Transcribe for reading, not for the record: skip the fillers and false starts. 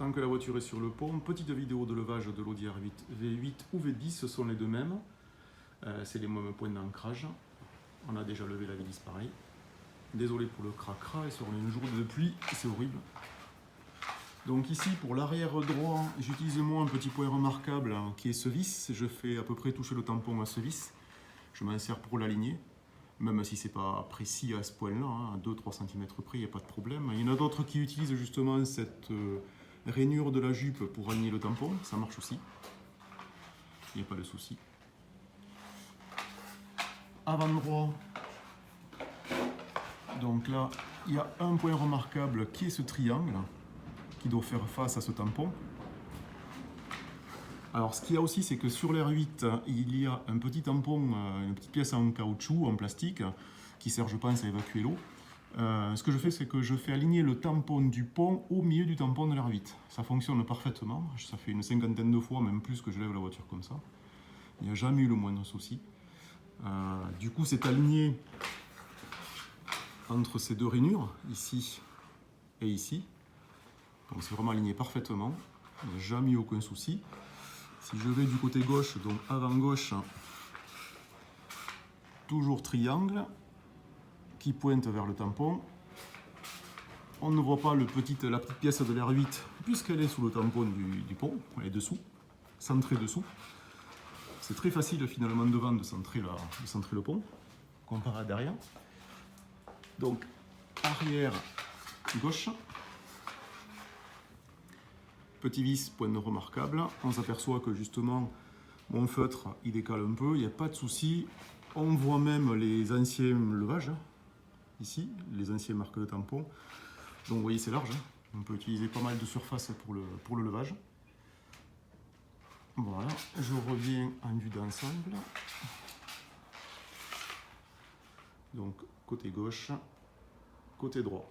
tant que la voiture est sur le pont, petite vidéo de levage de l'Audi R8 V8 ou V10, ce sont les deux mêmes. C'est les mêmes points d'ancrage. On a déjà levé la V10 pareil. Désolé pour le cracra, et sur une journée de pluie, c'est horrible. Donc ici, pour l'arrière droit, j'utilise moi un petit point remarquable qui est ce vis. Je fais à peu près toucher le tampon à ce vis. Je m'en sers pour l'aligner, même si c'est pas précis à ce point-là, à 2-3 cm près, il n'y a pas de problème. Il y en a d'autres qui utilisent justement cette rainure de la jupe pour aligner le tampon, ça marche aussi. Il n'y a pas de souci. Avant droit, donc là, il y a un point remarquable qui est ce triangle, qui doit faire face à ce tampon. Alors ce qu'il y a aussi, c'est que sur l'R8, il y a un petit tampon, une petite pièce en caoutchouc, en plastique, qui sert, je pense, à évacuer l'eau. Ce que je fais, c'est que je fais aligner le tampon du pont au milieu du tampon de l'R8. Ça fonctionne parfaitement, ça fait une cinquantaine de fois, même plus, que je lève la voiture comme ça. Il n'y a jamais eu le moindre souci. Du coup, c'est aligné entre ces deux rainures, ici et ici. Donc c'est vraiment aligné parfaitement, il n'y a jamais eu aucun souci. Si je vais du côté gauche, donc avant gauche, toujours triangle qui pointe vers le tampon. On ne voit pas la petite pièce de l'R8 puisqu'elle est sous le tampon du pont, elle est dessous, centrée dessous. C'est très facile finalement devant de centrer le pont, comparé à derrière. Donc arrière gauche. Petit vis, point remarquable, on s'aperçoit que justement mon feutre il décale un peu, il n'y a pas de souci. On voit même les anciens levages, ici, les anciens marques de tampon. Donc vous voyez c'est large, on peut utiliser pas mal de surface pour le levage. Voilà, je reviens en vue d'ensemble. Donc côté gauche, côté droit.